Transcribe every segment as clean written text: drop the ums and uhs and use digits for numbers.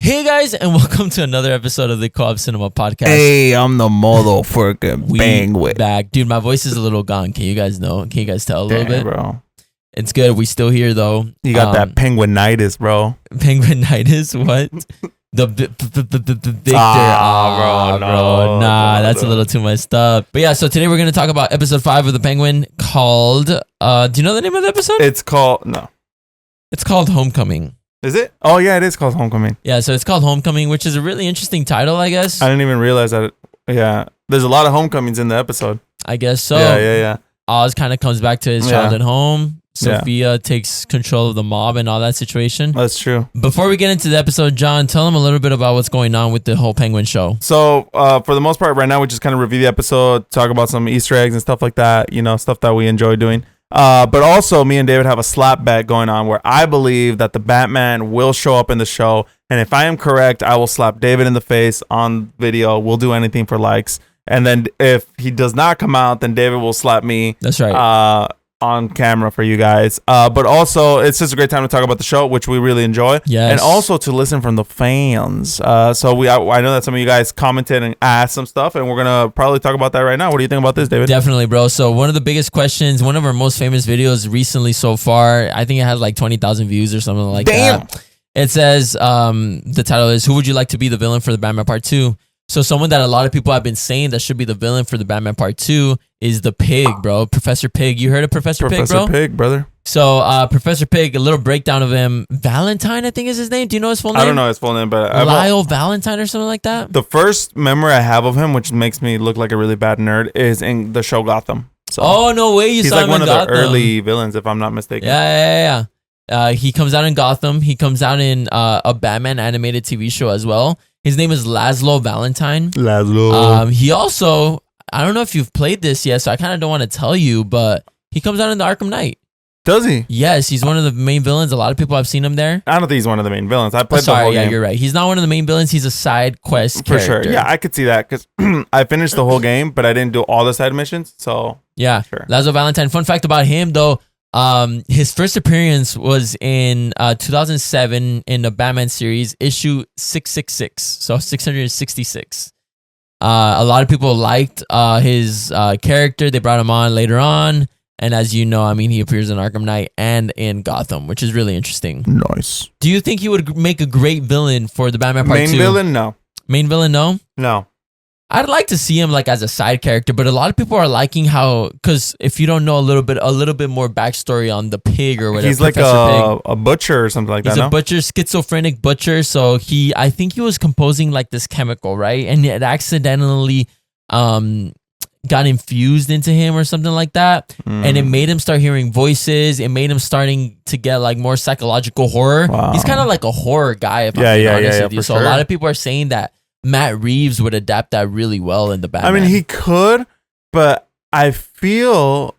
Hey guys, and welcome to another episode of the Co-op Cinema Podcast. Hey, I'm the motherfucking penguin. Back. Dude, my voice is a little gone. Can you guys know? Can you guys tell a little bit? Bro. It's good. We still here though. You got that penguinitis, bro. Penguinitis? What? The Victor. Bro. No, That's a little too messed up. But yeah, so today we're going to talk about episode 5 of The Penguin called, do you know the name of the episode? It's called Homecoming. Is it? Oh, yeah, it is called Homecoming. Yeah, so it's called Homecoming, which is a really interesting title, I guess. I didn't even realize that. Yeah, there's a lot of homecomings in the episode. I guess so. Yeah. Oz kind of comes back to his childhood home. Sophia takes control of the mob and all that situation. That's true. Before we get into the episode, John, tell them a little bit about what's going on with the whole Penguin show. So, for the most part, right now, we just kind of review the episode, talk about some Easter eggs and stuff like that, stuff that we enjoy doing. But also, me and David have a slap bet going on where I believe that the Batman will show up in the show. And if I am correct, I will slap David in the face on video. We'll do anything for likes. And then if he does not come out, then David will slap me. That's right. On camera for you guys. But also, it's just a great time to talk about the show, which we really enjoy. Yes. And also to listen from the fans. I know that some of you guys commented and asked some stuff, and we're going to probably talk about that right now. What do you think about this, David? Definitely, bro. So one of the biggest questions, one of our most famous videos recently so far, I think it has like 20,000 views or something like that. It says, the title is, who would you like to be the villain for the Batman Part 2? So someone that a lot of people have been saying that should be the villain for the Batman Part 2 is the Pig, bro. Professor Pig. You heard of Professor Pig, bro? Professor Pig, brother. So Professor Pig, a little breakdown of him. Valentine, I think is his name. Do you know his full name? I don't know his full name, but Lyle Valentine or something like that. The first memory I have of him, which makes me look like a really bad nerd, is in the show Gotham. So oh, no way. You saw him in Gotham. He's like one of the early villains, if I'm not mistaken. Yeah. He comes out in Gotham. He comes out in a Batman animated TV show as well. His name is Laszlo Valentine. He also, I don't know if you've played this yet, so I kind of don't want to tell you, but he comes out in the Arkham Knight. Does he? Yes, he's one of the main villains. A lot of people have seen him there. I don't think he's one of the main villains. I played the whole game. Yeah, you're right. He's not one of the main villains. He's a side quest character. For sure. Yeah, I could see that because I finished the whole game, but I didn't do all the side missions. So yeah, sure. Laszlo Valentine. Fun fact about him, though. His first appearance was in 2007 in the Batman series, issue 666, so 666. A lot of people liked his character. They brought him on later on, and as you know, I mean, he appears in Arkham Knight and in Gotham, which is really interesting. Nice. Do you think he would make a great villain for the Batman Part 2? Main villain, no. Main villain, no? No. I'd like to see him like as a side character, but a lot of people are liking how, because if you don't know a little bit more backstory on the Pig or whatever, he's like a butcher or something like that. He's a butcher, schizophrenic butcher. So I think he was composing like this chemical, right? And it accidentally got infused into him or something like that, and it made him start hearing voices. It made him starting to get like more psychological horror. Wow. He's kind of like a horror guy, if I'm being honest with you. So a lot of people are saying that Matt Reeves would adapt that really well in the Batman. I mean, he could, but I feel,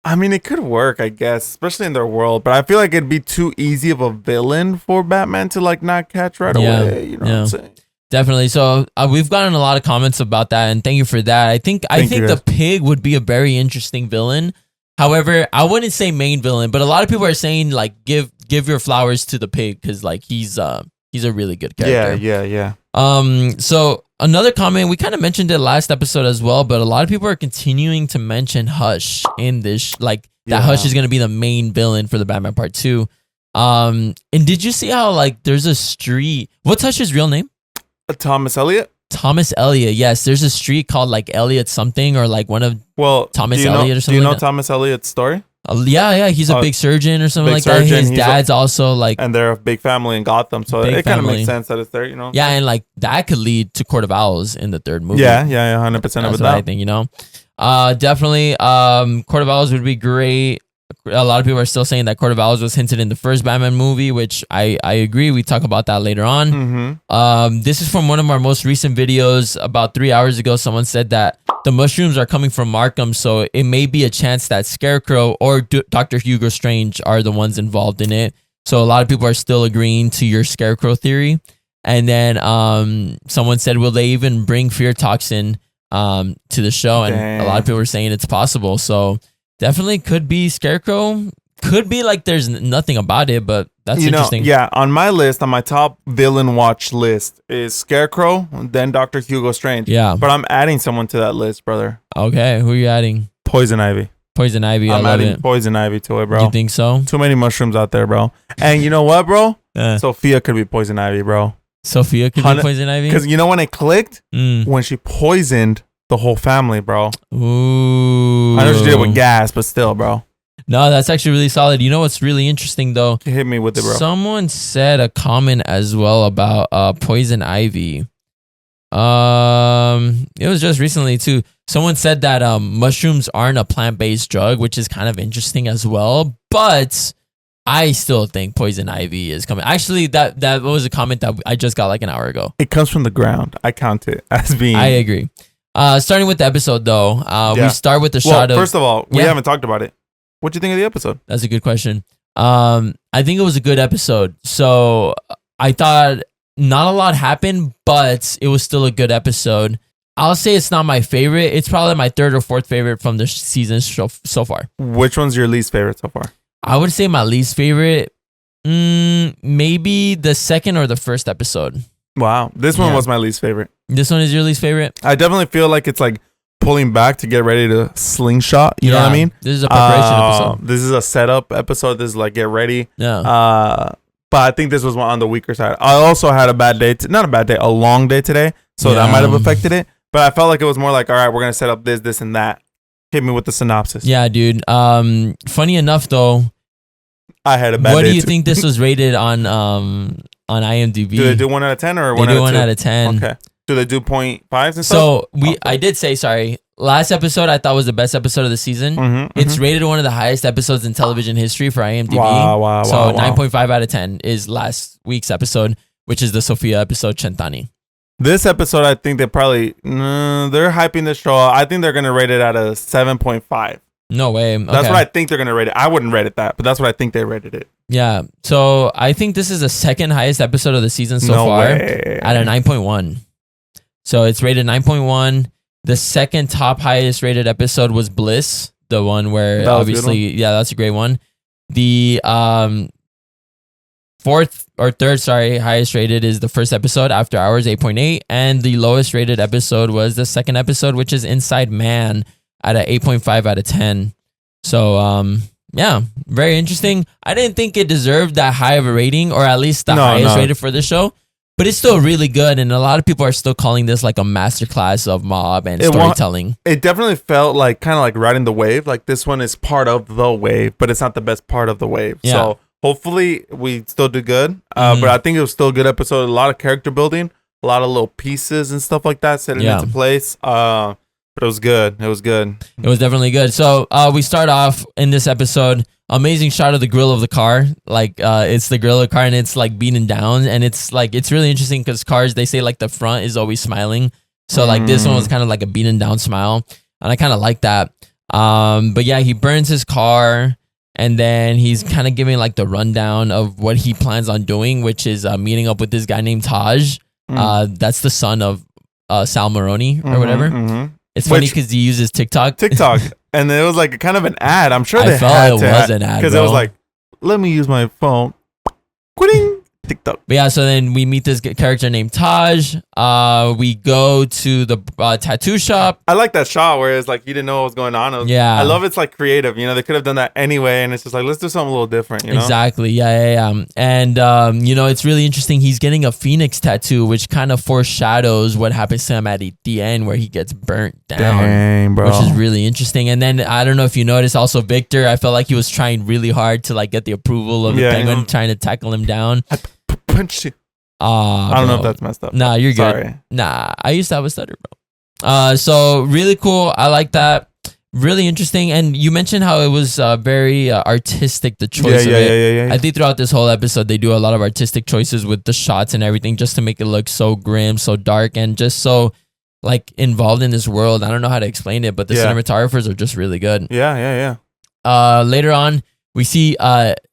it could work, I guess, especially in their world. But I feel like it'd be too easy of a villain for Batman to like not catch right away. You know what I'm saying? Definitely. So we've gotten a lot of comments about that, and thank you for that. I think the Pig would be a very interesting villain. However, I wouldn't say main villain, but a lot of people are saying like give your flowers to the Pig because like he's a really good character. Yeah. So another comment, we kind of mentioned it last episode as well, but a lot of people are continuing to mention Hush in this, like that Hush is going to be the main villain for the Batman Part 2. And did you see how like there's a street? What's Hush's real name? Thomas Elliot. Thomas Elliot. Yes, there's a street called like Elliot something or like one of Thomas Elliot or something. Do you know Thomas Elliot's story? Yeah, he's a big surgeon or something like that. His dad's also like, and they're a big family in Gotham, so it kind of makes sense that it's there, Yeah, and like that could lead to Court of Owls in the third movie. Yeah, 100% of it. I think, definitely. Court of Owls would be great. A lot of people are still saying that Court of Owls was hinted in the first Batman movie, which I agree. We talk about that later on. This is from one of our most recent videos. About 3 hours ago, someone said that the mushrooms are coming from Markham, so it may be a chance that Scarecrow or Dr. Hugo Strange are the ones involved in it. So a lot of people are still agreeing to your Scarecrow theory. And then someone said, will they even bring fear toxin to the show? And a lot of people are saying it's possible. So definitely could be Scarecrow. could be like there's nothing about it, but that's interesting. Yeah, on my list, on my top villain watch list is Scarecrow, then Dr. Hugo Strange. Yeah. But I'm adding someone to that list, brother. Okay, who are you adding? Poison Ivy. Poison Ivy. I'm love adding it. Poison Ivy to it, bro. You think so? Too many mushrooms out there, bro. And you know what, bro? Sophia could be Poison Ivy, bro. Sophia could be Poison Ivy? Because you know when it clicked? When she poisoned the whole family, bro. Ooh. I know she did it with gas, but still, bro. No, that's actually really solid. You know what's really interesting, though? Hit me with it, bro. Someone said a comment as well about Poison Ivy. It was just recently, too. Someone said that mushrooms aren't a plant-based drug, which is kind of interesting as well. But I still think Poison Ivy is coming. Actually, that was a comment that I just got like an hour ago. It comes from the ground. I count it as being. I agree. Starting with the episode, though, we start with the shot of... First of all, we haven't talked about it. What'd you think of the episode? That's a good question. I think it was a good episode. So I thought not a lot happened, but it was still a good episode. I'll say it's not my favorite. It's probably my third or fourth favorite from the season so far. Which one's your least favorite so far? I would say my least favorite, maybe the second or the first episode. Wow. This one was my least favorite. This one is your least favorite? I definitely feel like it's like pulling back to get ready to slingshot. You know what I mean? This is a preparation episode. This is a setup episode. This is like get ready. Yeah. But I think this was one on the weaker side. I also had a bad day. Not a bad day. A long day today. So that might have affected it. But I felt like it was more like, all right, we're going to set up this, and that. Hit me with the synopsis. Yeah, dude. Funny enough, though. I had a bad day. What do you think this was rated on IMDb? Do they do 1 out of 10 or 1 out of 2? They do 1 out of 10. Okay. Do they do 0.5s and stuff? So I did say, sorry, last episode I thought was the best episode of the season. It's rated one of the highest episodes in television history for IMDb. Wow. So 9.5 out of 10 is last week's episode, which is the Sophia episode, Chentani. This episode, I think they're hyping the show. I think they're going to rate it at a 7.5. No way. Okay. That's what I think they're going to rate it. I wouldn't rate it that, but that's what I think they rated it. Yeah. So I think this is the second highest episode of the season so far at a 9.1. So it's rated 9.1. The second top highest rated episode was Bliss, the one where obviously, that's a great one. The fourth or third, highest rated is the first episode, After Hours, 8.8. And the lowest rated episode was the second episode, which is Inside Man, at a 8.5 out of 10. So, very interesting. I didn't think it deserved that high of a rating, or at least the highest rated for the show. But it's still really good, and a lot of people are still calling this like a masterclass of mob and storytelling. It definitely felt like kind of like riding the wave. Like this one is part of the wave, but it's not the best part of the wave. Yeah. So hopefully we still do good. But I think it was still a good episode. A lot of character building, a lot of little pieces and stuff like that setting into place. But it was good. It was good. It was definitely good. So we start off in this episode. Amazing shot of the grill of the car. Like it's the grill of the car and it's like beaten down. And it's like, it's really interesting because cars, they say like the front is always smiling. So like this one was kind of like a beaten down smile. And I kind of like that. But yeah, he burns his car and then he's kind of giving like the rundown of what he plans on doing, which is meeting up with this guy named Taj. That's the son of Sal Maroni or whatever. It's funny because he uses TikTok. And it was like kind of an ad. I'm sure they had to. It was an ad, because it was like, let me use my phone. Quitting TikTok. But yeah, so then we meet this character named Taj. We go to the tattoo shop. I like that shot where it's like you didn't know what was going on. I love it's like creative. You know, they could have done that anyway, and it's just like let's do something a little different. You know? Exactly. Yeah. And you know, it's really interesting. He's getting a phoenix tattoo, which kind of foreshadows what happens to him at the end, where he gets burnt down. Dang, bro. Which is really interesting. And then I don't know if you noticed, also Victor. I felt like he was trying really hard to like get the approval of the Penguin, trying to tackle him down. Punched you. I don't know if that's messed up. Nah, you're good. Sorry. Nah, I used to have a stutter, bro. So really cool. I like that. Really interesting. And you mentioned how it was very artistic, the choice of it. Yeah. I think throughout this whole episode, they do a lot of artistic choices with the shots and everything just to make it look so grim, so dark, and just so like involved in this world. I don't know how to explain it, but the cinematographers are just really good. Yeah. Later on, we see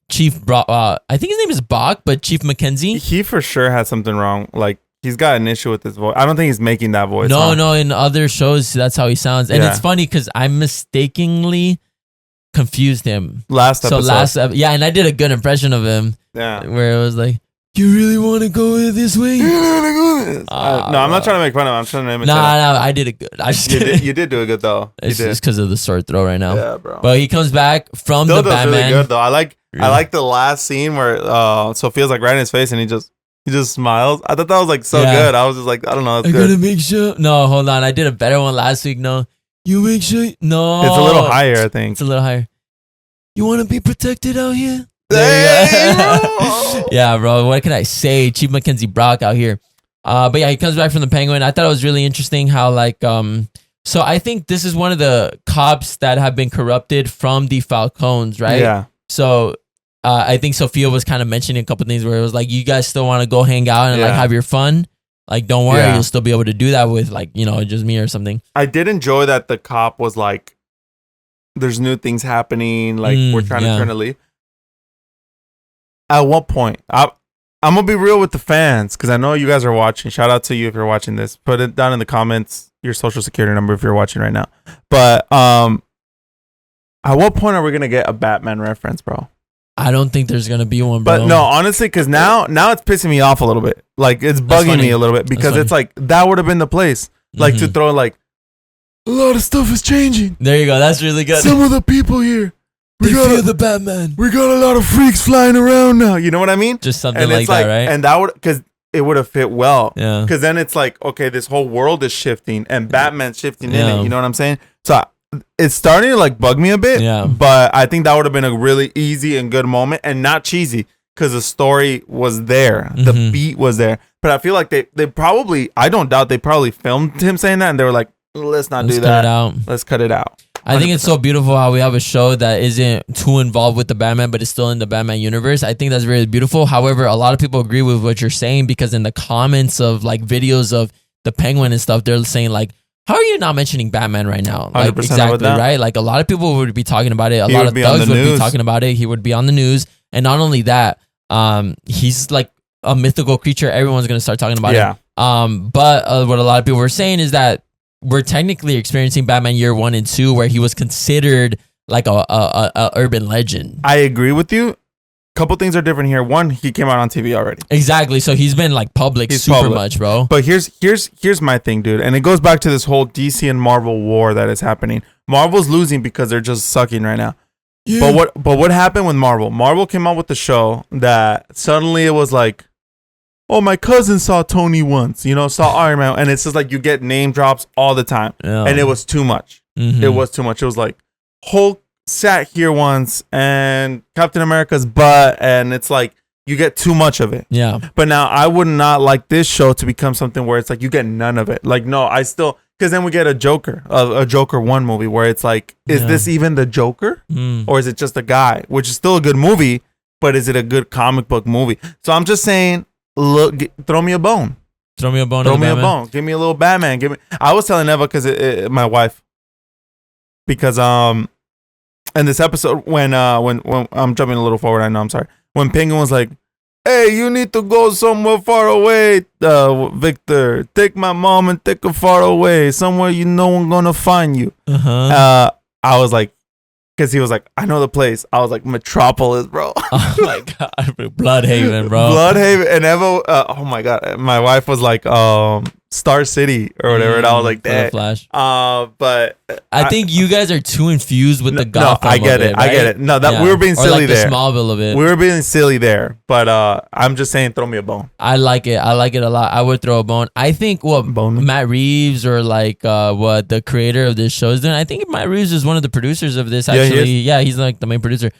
Chief Brock, I think his name is Bach, but Chief Mackenzie. He for sure has something wrong. Like he's got an issue with his voice. I don't think he's making that voice. No. In other shows, that's how he sounds. And it's funny because I mistakenly confused him. Last episode. Yeah, and I did a good impression of him. Yeah. Where it was like, you really want to go this way? No, I'm not trying to make fun of him. I'm trying to imitate him. I did it good. You did do it good though. It's just because of the sword throw right now. Yeah, bro. But he comes back from the Batman. Really good though. I like the last scene where Sophia's like right in his face and he just smiles. I thought that was like so good. I was just like, I don't know. That's good. Gotta make sure. No, hold on. I did a better one last week. No, you make sure. No, it's a little higher. I think it's a little higher. You want to be protected out here? Hey, bro. Yeah, bro. What can I say? Chief Mackenzie Brock out here. But yeah, he comes back from the Penguin. I thought it was really interesting how so I think this is one of the cops that have been corrupted from the Falcons, right? Yeah. So I think Sophia was kind of mentioning a couple things where it was like, you guys still want to go hang out and like have your fun. Like, don't worry, you'll still be able to do that with like, just me or something. I did enjoy that the cop was like, there's new things happening. Like we're trying to turn the leaf. At what point? I'm going to be real with the fans because I know you guys are watching. Shout out to you if you're watching this. Put it down in the comments, your social security number if you're watching right now. But at what point are we going to get a Batman reference, bro? I don't think there's going to be one, bro. But no, honestly, because now it's pissing me off a little bit. Like, it's bugging me a little bit because it's like, that would have been the place. Like, to throw like, a lot of stuff is changing. There you go. That's really good. Some of the people here. They fear the Batman. We got a lot of freaks flying around now. You know what I mean? Just something like that, right? And that would, because it would have fit well. Yeah. Because then it's like, okay, this whole world is shifting and Batman's shifting in it. You know what I'm saying? So it's starting to like bug me a bit. Yeah. But I think that would have been a really easy and good moment and not cheesy because the story was there. The beat was there. But I feel like they probably, I don't doubt they probably filmed him saying that and they were like, let's do that. Cut it out. Let's cut it out. 100%. I think it's so beautiful how we have a show that isn't too involved with the Batman, but it's still in the Batman universe. I think that's really beautiful. However, a lot of people agree with what you're saying because in the comments of like videos of the Penguin and stuff, they're saying like, how are you not mentioning Batman right now? Like exactly, right? Like a lot of people would be talking about it. A lot of thugs would be talking about it. He would be on the news. And not only that, he's like a mythical creature. Everyone's going to start talking about it. But what a lot of people were saying is that we're technically experiencing Batman Year 1 and 2 where he was considered like a urban legend. I agree with you. Couple things are different here. One, he came out on TV already. Exactly. So he's been like public much, bro. But here's my thing, dude. And it goes back to this whole DC and Marvel war that is happening. Marvel's losing because they're just sucking right now. Yeah. But what happened with Marvel? Marvel came out with the show that suddenly it was like, oh, my cousin saw Tony once, saw Iron Man. And it's just like you get name drops all the time. Yeah. And it was too much. Mm-hmm. It was too much. It was like Hulk sat here once and Captain America's butt. And it's like you get too much of it. Yeah. But now I would not like this show to become something where it's like you get none of it. Like, no, I still... Because then we get a Joker 1 movie where it's like, is this even the Joker? Or is it just a guy? Which is still a good movie, but is it a good comic book movie? So I'm just saying... Look, throw me a bone. Throw me a bone. Give me a little Batman. I was telling Eva because my wife, because in this episode when I'm jumping a little forward, I know I'm sorry. When Penguin was like, "Hey, you need to go somewhere far away, Victor. Take my mom and take her far away, somewhere no one gonna find you." I was like. Because he was like, I know the place. I was like, Metropolis, bro. Oh my God. Bloodhaven, bro. Bloodhaven. And Eva, oh my God. My wife was like, Star City or whatever. And I was like, dang. Flash. But I think you guys are too infused with the Gotham. No, I get it. Right? I get it. No, we were being silly there. The Smallville of it. We were being silly there. But I'm just saying, throw me a bone. I like it. I like it a lot. I would throw a bone. I think Matt Reeves or like what the creator of this show is doing. I think Matt Reeves is one of the producers of this. Actually, yeah, he's like the main producer.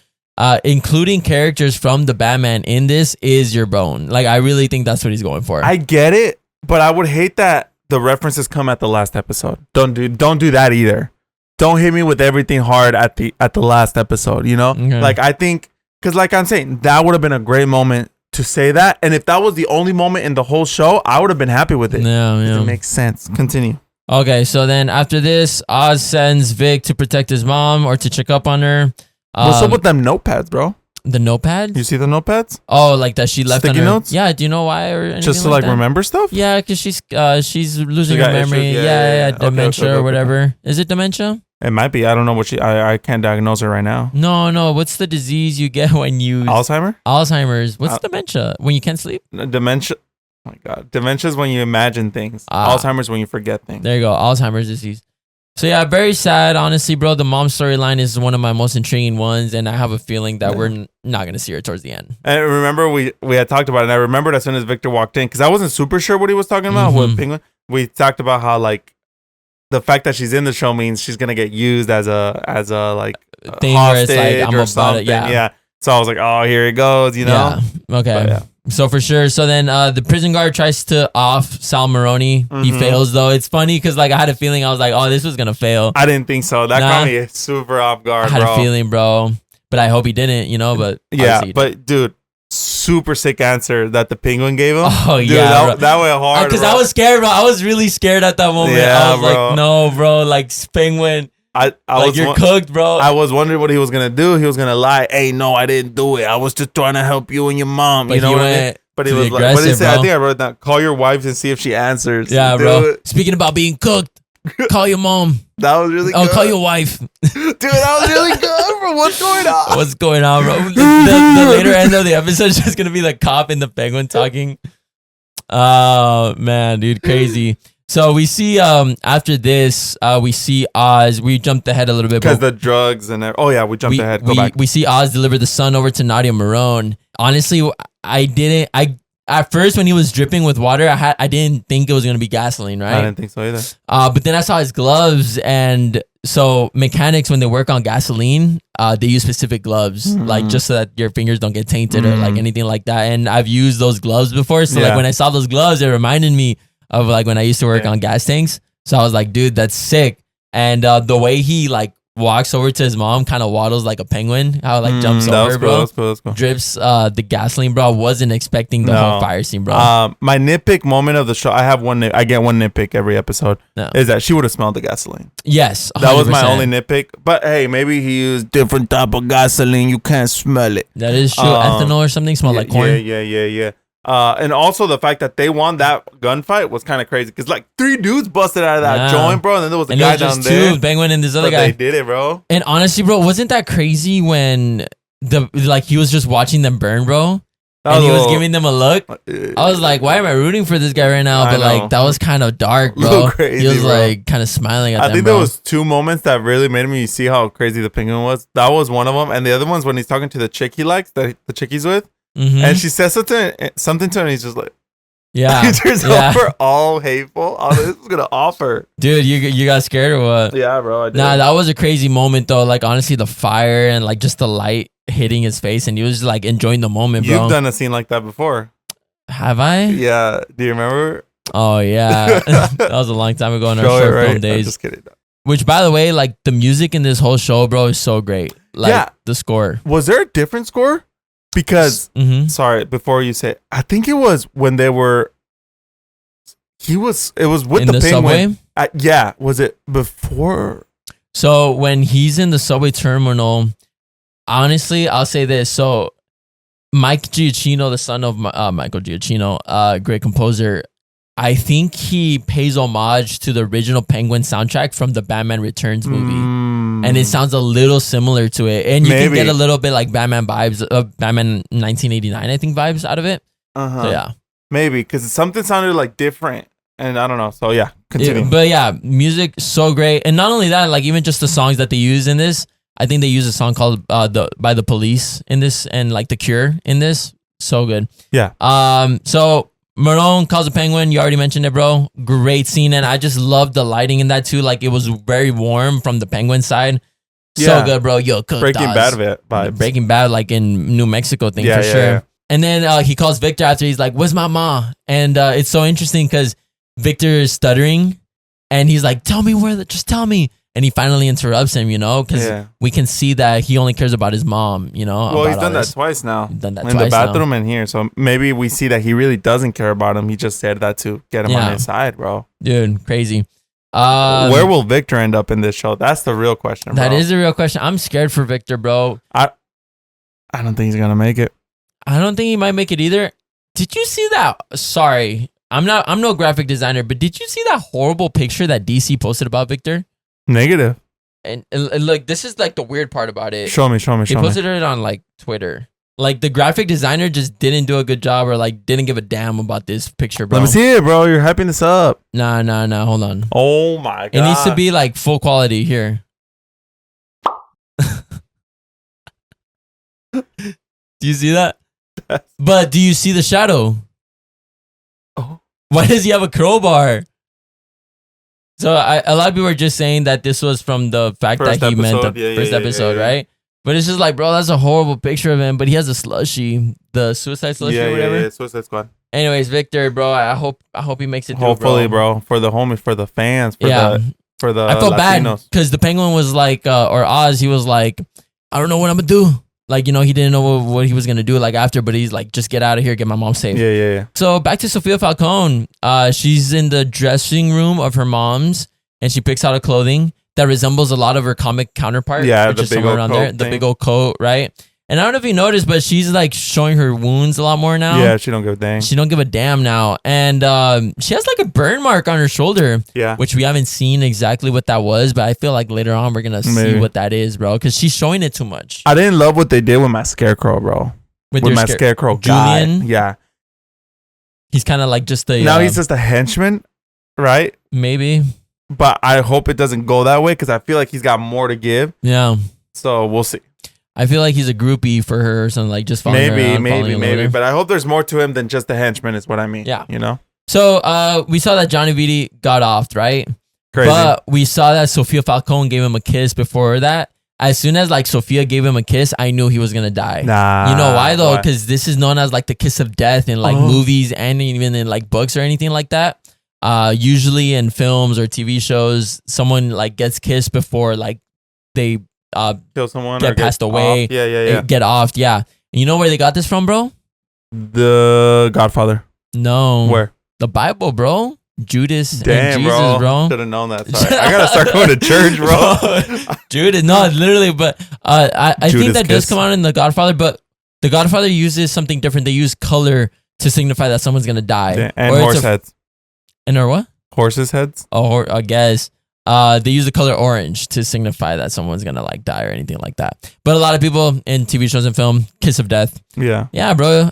Including characters from the Batman in this is your bone. Like I really think that's what he's going for. I get it. But I would hate that the references come at the last episode. Don't do that either. Don't hit me with everything hard at the last episode, Okay. Like I think cuz like I'm saying that would have been a great moment to say that, and if that was the only moment in the whole show, I would have been happy with it. Yeah. It makes sense. Continue. Okay, so then after this, Oz sends Vic to protect his mom or to check up on her. What's up with them notepads, bro? The notepad? You see the notepads? Oh, like that she left sticky on her notes? Yeah, do you know why or anything? Just to like remember stuff? Yeah, because she's losing her memory. Yeah. Dementia or whatever. Is it dementia? It might be. I don't know what I can't diagnose her right now. No. What's the disease you get when you Alzheimer's? What's dementia? When you can't sleep? Dementia. Oh my God. Dementia is when you imagine things. Alzheimer's when you forget things. There you go. Alzheimer's disease. So yeah, very sad. Honestly, bro, the mom storyline is one of my most intriguing ones, and I have a feeling that we're not gonna see her towards the end. And remember, we had talked about it. And I remembered as soon as Victor walked in, because I wasn't super sure what he was talking about with Penguin. We talked about how like the fact that she's in the show means she's gonna get used as a like thing hostage where it's like I'm or about something. it. Yeah. So I was like, oh, here it goes. You know. Yeah. Okay. Yeah. So for sure. So then the prison guard tries to off Sal Maroni. He fails though. It's funny because like I had a feeling I was like, oh, this was gonna fail. I didn't think so. That caught me super off guard. I had a feeling, bro. But I hope he didn't. You know. But yeah. But dude. Super sick answer that the Penguin gave him. Oh, dude, yeah. That went hard. Because I was scared, bro. I was really scared at that moment. Yeah, I was like, no, bro. Like, Penguin. I like, you're cooked, bro. I was wondering what he was going to do. He was going to lie. Hey, no, I didn't do it. I was just trying to help you and your mom. But you know what I mean? But he was like, what did he say? I think I wrote down, call your wife and see if she answers. Yeah, bro. Speaking about being cooked, call your mom. That was really good. Oh, call your wife. Dude, that was really good, bro. What's going on? What's going on, bro? The later end of the episode is just going to be the cop and the Penguin talking. Oh, man, dude. Crazy. So we see after this, we see Oz. We jumped ahead a little bit. Because the drugs and... Oh, yeah, we jumped ahead. Go back. We see Oz deliver the son over to Nadia Marone. Honestly, at first, when he was dripping with water, I didn't think it was going to be gasoline, right? I didn't think so either. But then I saw his gloves, and so mechanics, when they work on gasoline, they use specific gloves, like just so that your fingers don't get tainted or like anything like that. And I've used those gloves before, so like when I saw those gloves, it reminded me of like when I used to work on gas tanks. So I was like, dude, that's sick. And the way he like walks over to his mom, kind of waddles like a penguin, how it like jumps over, bro. That's cool. Drips the gasoline, bro. I wasn't expecting the whole fire scene, bro. My nitpick moment of the show, I get one nitpick every episode, is that she would have smelled the gasoline. Yes, 100%. That was my only nitpick. But hey, maybe he used different type of gasoline. You can't smell it. That is true. Ethanol or something, smell like corn. Yeah. And also the fact that they won that gunfight was kind of crazy because like 3 dudes busted out of that joint, bro, and then there was a guy down there. Penguin and this other guy. They did it, bro. And honestly, bro, wasn't that crazy when he was just watching them burn, bro? And he was giving them a look. I was like, why am I rooting for this guy right now? But like that was kind of dark, bro. Crazy, he was like kind of smiling at them. I think there was 2 moments that really made me see how crazy the Penguin was. That was one of them, and the other one's when he's talking to the chick he likes, the chick he's with. And she says something to him, and he's just like, he turns over all hateful. All this is gonna offer, dude. You got scared or what? Yeah, bro. I did. Nah, that was a crazy moment though. Like honestly, the fire and like just the light hitting his face, and he was like enjoying the moment, bro. You've done a scene like that before. Have I? Yeah. Do you remember? Oh yeah, that was a long time ago in our short film days. I'm just kidding. Which, by the way, like the music in this whole show, bro, is so great. Like the score. Was there a different score? Because sorry, before you say it, I think it was when they were. It was with the Penguin. Subway? Was it before? So when he's in the subway terminal, honestly, I'll say this. So Mike Giacchino, the son of Michael Giacchino, great composer, I think he pays homage to the original Penguin soundtrack from the Batman Returns movie. And it sounds a little similar to it. And you can get a little bit like Batman vibes, Batman 1989, I think, vibes out of it. So, yeah. Maybe, because something sounded like different. And I don't know. So, yeah, continue. But yeah, music, so great. And not only that, like even just the songs that they use in this. I think they use a song called by the Police in this, and like The Cure in this. So good. Yeah. So Marone calls a penguin. You already mentioned it, bro. Great scene. And I just love the lighting in that too. Like it was very warm from the penguin side. So good, bro. Yo, cook Breaking Bad vibes. Breaking Bad, like in New Mexico thing for sure. Yeah. And then he calls Victor after. He's like, "Where's my ma?" And it's so interesting because Victor is stuttering, and he's like, "Tell me just tell me." And he finally interrupts him, you know, because we can see that he only cares about his mom, you know. Well, he's done that twice now. He's done that in the bathroom and here. So maybe we see that he really doesn't care about him. He just said that to get him on his side, bro. Dude, crazy. Where will Victor end up in this show? That's the real question, bro. That is the real question. I'm scared for Victor, bro. I don't think he's going to make it. I don't think he might make it either. Did you see that? Sorry. I'm no graphic designer, but did you see that horrible picture that DC posted about Victor? Negative. and look, this is like the weird part about it. Show me. He posted it on like Twitter. Like the graphic designer just didn't do a good job, or like didn't give a damn about this picture, bro. Let me see it, bro. You're hyping this up. Nah. Hold on. Oh my god. It needs to be like full quality here. Do you see that? But do you see the shadow? Oh. Why does he have a crowbar? So a lot of people are just saying that this was from the fact that he meant the first episode, right? But it's just like, bro, that's a horrible picture of him. But he has a slushy, the suicide slushy or whatever. Yeah, Suicide Squad. Anyways, Victor, bro, I hope he makes it through, hopefully, bro. For the homies, for the fans, for the I felt Latinos. bad because the Penguin was like, or Oz, he was like, I don't know what I'm gonna do. Like, you know, he didn't know what he was gonna do like after, but he's like, just get out of here, get my mom safe. Yeah. So back to Sofia Falcone. She's in the dressing room of her mom's, and she picks out a clothing that resembles a lot of her comic counterpart. Yeah, which the is big somewhere old around coat there. The thing. big old coat, right? And I don't know if you noticed, but she's like showing her wounds a lot more now. Yeah, she don't give a dang. She don't give a damn now. And she has like a burn mark on her shoulder. Yeah. Which we haven't seen exactly what that was, but I feel like later on we're going to see what that is, bro. Because she's showing it too much. I didn't love what they did with my Scarecrow, bro. With my Scarecrow guy. Julian? Yeah. He's kind of like just a... Now he's just a henchman, right? Maybe. But I hope it doesn't go that way because I feel like he's got more to give. Yeah. So we'll see. I feel like he's a groupie for her or something, like just following her around, maybe. But I hope there's more to him than just a henchman is what I mean. Yeah. You know? So we saw that Johnny Vitti got offed, right? Crazy. But we saw that Sofia Falcone gave him a kiss before that. As soon as like Sofia gave him a kiss, I knew he was going to die. Nah. You know why though? Because this is known as like the kiss of death in like movies and even in like books or anything like that. Usually in films or TV shows, someone like gets kissed before like they kill someone, get passed away. Off. Yeah. Get offed. Yeah. And you know where they got this from, bro? The Godfather. No. Where? The Bible, bro. Judas Damn, and Jesus, bro. Should have known that. Sorry. I gotta start going to church, bro. Judas, no, literally, but I think that does kiss. come out in The Godfather, but The Godfather uses something different. They use color to signify that someone's gonna die. Yeah, and horse heads. And or what? Horses' heads. Oh, I guess. They use the color orange to signify that someone's gonna like die or anything like that. But a lot of people in TV shows and film, kiss of death. Yeah, bro.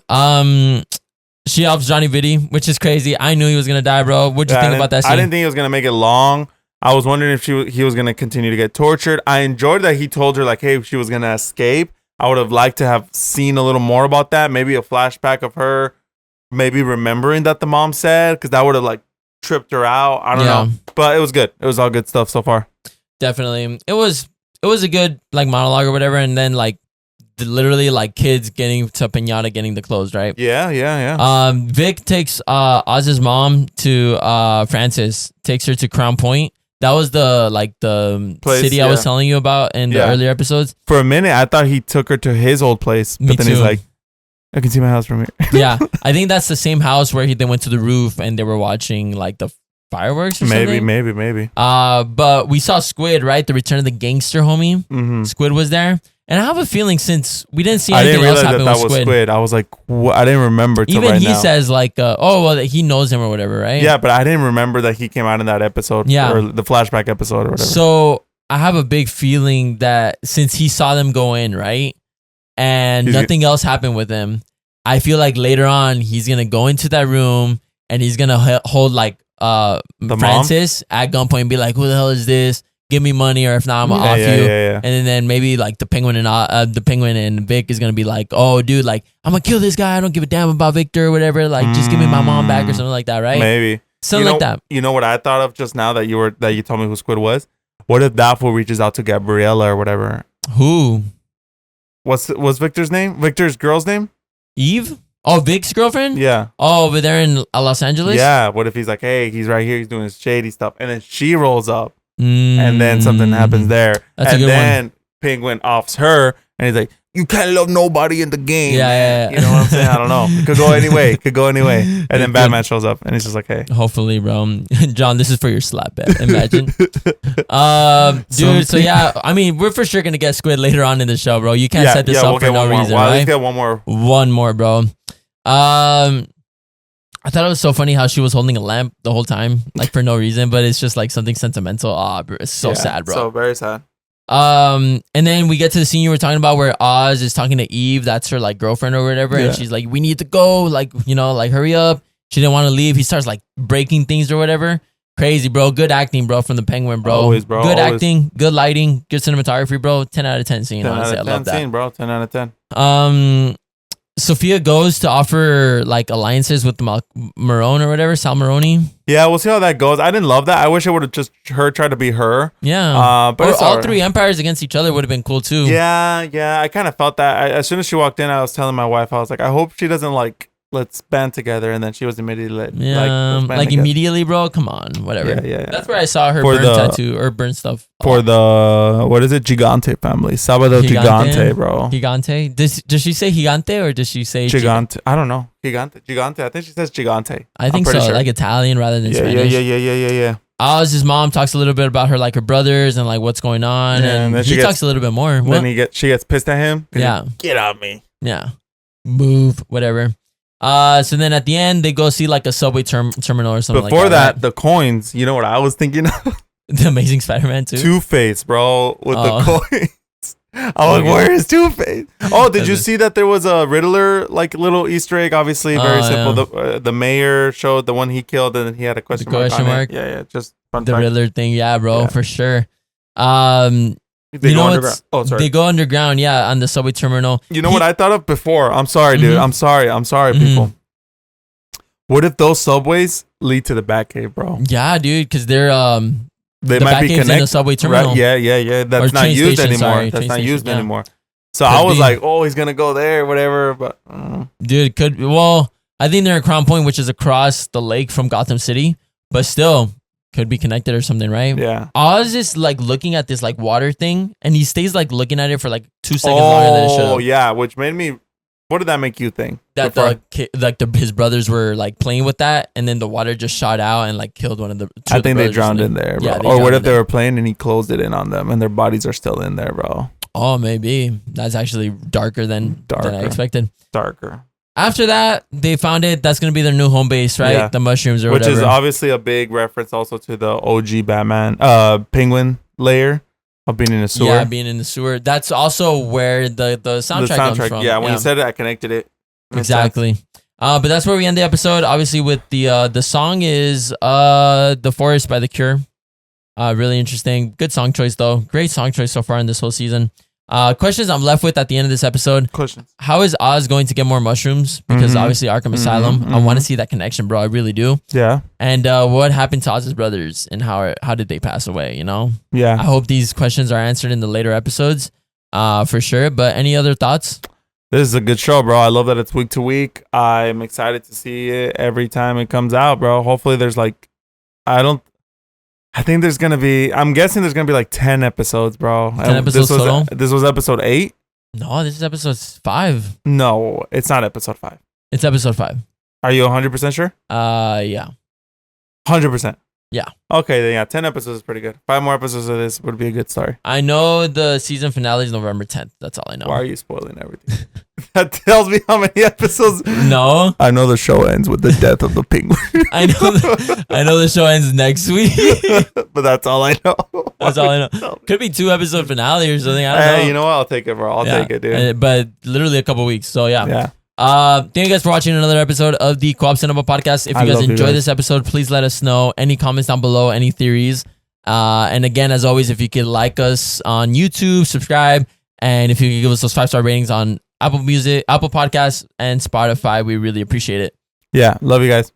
She offs Johnny Vitti, which is crazy. I knew he was gonna die, bro. What'd you think about that scene? I didn't think he was gonna make it long. I was wondering if he was gonna continue to get tortured. I enjoyed that he told her like, hey, she was gonna escape. I would have liked to have seen a little more about that. Maybe a flashback of her, maybe remembering that the mom said, because that would have like tripped her out. I don't know, but it was good. It was all good stuff so far. Definitely, it was a good like monologue or whatever, and then like literally like kids getting to Pinata getting the clothes, right? Yeah. Vic takes Oz's mom to Francis, takes her to Crown Point. That was the place, city I was telling you about in the earlier episodes. For a minute, I thought he took her to his old place, but then he's like, I can see my house from here. Yeah, I think that's the same house where they went to the roof and they were watching like the fireworks or something. Maybe. But we saw Squid, right? The Return of the Gangster, homie. Mm-hmm. Squid was there. And I have a feeling since we didn't see anything else happen with Squid. Squid. I was like, I didn't remember till even right he now. says like, that he knows him or whatever, right? Yeah, but I didn't remember that he came out in that episode. Yeah. Or the flashback episode or whatever. So I have a big feeling that since he saw them go in, right? And nothing else happened with him, I feel like later on he's going to go into that room and he's going to hold like Francis at gunpoint and be like, who the hell is this? Give me money, or if not, I'm gonna off you. Yeah. And then maybe like the Penguin and Vic is gonna be like, oh, dude, like I'm gonna kill this guy. I don't give a damn about Victor or whatever. Like, just give me my mom back or something like that, right? Maybe something like that. You know what I thought of just now that you told me who Squid was? What if that fool reaches out to Gabriella or whatever? Who? What's Victor's name? Victor's girl's name? Eve. Oh, Vic's girlfriend? Yeah. Oh, over there in Los Angeles? Yeah. What if he's like, hey, he's right here. He's doing his shady stuff. And then she rolls up. And then something happens there. That's and a good then one. Penguin offs her. And he's like, you can't love nobody in the game. Yeah. You know what I'm saying? I don't know. It could go anyway. And then Batman shows up. And he's just like, hey. Hopefully, bro. John, this is for your slap bet. Imagine. Dude, so yeah. I mean, we're for sure going to get Squid later on in the show, bro. You can't set this up for no reason, right? Let's get one more. One more, bro. I thought it was so funny how she was holding a lamp the whole time, like for no reason, but it's just like something sentimental. Bro, it's so sad, bro. So very sad. And then we get to the scene you were talking about where Oz is talking to Eve. That's her like girlfriend or whatever. Yeah. And she's like, we need to go. Like, you know, like hurry up. She didn't want to leave. He starts like breaking things or whatever. Crazy, bro. Good acting, bro, from the Penguin, bro. Always, bro. Good always. acting, good lighting, good cinematography, bro. 10 out of 10 scene. 10 Honestly, out of I 10 love that. scene, bro. 10 out of 10. Sophia goes to offer like alliances with Marone or whatever, Sal Maroni. Yeah, we'll see how that goes. I didn't love that. I wish it would have just her tried to be her. Yeah. But or it's all right. three empires against each other would have been cool too. Yeah. I kind of felt that. As soon as she walked in, I was telling my wife, I was like, I hope she doesn't like, let's band together. And then she was immediately let's band together. Immediately, bro. Come on, whatever. Yeah. That's where I saw her For burn the- tattoo or burn stuff. For the, what is it? Gigante family. Sábado Gigante, bro. Gigante. Does she say Gigante or does she say Gigante. I don't know. Gigante. I think she says Gigante. I think I'm pretty so. sure. Like Italian rather than Spanish. Yeah. Oz's mom talks a little bit about her, like her brothers and like what's going on, Yeah, and then he talks a little bit more. What? Then she gets pissed at him. Yeah. Get off me. Yeah. Move, whatever. So then at the end, they go see like a subway terminal or something Before like that, right? the coins, you know what I was thinking of? The Amazing Spider-Man too. Two-Face, bro, with the coins. I'm like, Okay. where is Two-Face? Oh, did you That's it. see that there was a Riddler, like, little Easter egg? Obviously, very simple. Yeah. The mayor showed the one he killed, and then he had a question mark on it. Yeah, just fun The fact. Riddler thing, yeah, bro, Yeah. for sure. They you go know underground. what's- Oh, sorry. They go underground, yeah, on the subway terminal. You know what I thought of before? I'm sorry, dude. Mhm. I'm sorry, people. What if those subways lead to the Batcave, bro? Yeah, dude, because they're They the might be Batcave's in the connected. subway terminal. Right? Yeah. That's Or not train used station, anymore. sorry, That's train not station, used yeah. anymore. So Could I was be. like, oh, he's gonna go there, whatever. But Dude, I think they're at Crown Point, which is across the lake from Gotham City, but still could be connected or something, right? yeah. Oz is like looking at this like water thing, and he stays like looking at it for like 2 seconds longer than it should Oh have. yeah, which made me. What did that make you think? That his brothers were like playing with that, and then the water just shot out and like killed one of the. I think they drowned in there, bro. Yeah, Or what if they were playing and he closed it in on them and their bodies are still in there, bro? Oh, maybe that's actually darker than I expected. Darker. After that, they found it. That's gonna be their new home base, right? Yeah. The mushrooms or Which whatever. is obviously a big reference also to the OG Batman, Penguin layer of being in a sewer. Yeah, being in the sewer. That's also where the soundtrack comes from. Yeah, when you said it, I connected it. Makes exactly. But that's where we end the episode. Obviously, with the song is "The Forest" by The Cure. Really interesting. Good song choice though. Great song choice so far in this whole season. Questions I'm left with at the end of this episode. Questions. How is Oz going to get more mushrooms? Because Mhm. obviously Arkham Asylum. I mhm. want to see that connection, bro. I really do. Yeah. And what happened to Oz's brothers and how did they pass away? You know. I Yeah. hope these questions are answered in the later episodes, for sure. But any other thoughts? This is a good show, bro. I love that it's week to week. I'm excited to see it every time it comes out, bro. Hopefully there's like, I think there's going to be, I'm guessing there's going to be like 10 episodes, bro. 10 episodes total? This was episode 8? No, this is episode 5. No, it's not episode 5. It's episode 5. Are you 100% sure? Yeah. 100%. Yeah. Okay, then yeah, 10 episodes is pretty good. 5 more episodes of this would be a good story. I know the season finale is November 10th. That's all I know. Why are you spoiling everything? That tells me how many episodes. No, I know the show ends with the death of the penguin. I know the show ends next week. But that's all I know. That's all I know. Could be 2 episode finale or something. I don't know. Hey, you know what? I'll take it, bro. I'll take it, dude. But literally a couple weeks. So yeah. Yeah. Thank you guys for watching another episode of the Co-op Cinema Podcast. If I you guys love you enjoyed guys. this episode, please let us know. Any comments down below, any theories. And again, as always, if you could like us on YouTube, subscribe, and if you could give us those 5-star ratings on Apple Music, Apple Podcasts, and Spotify, we really appreciate it. Yeah. Love you guys.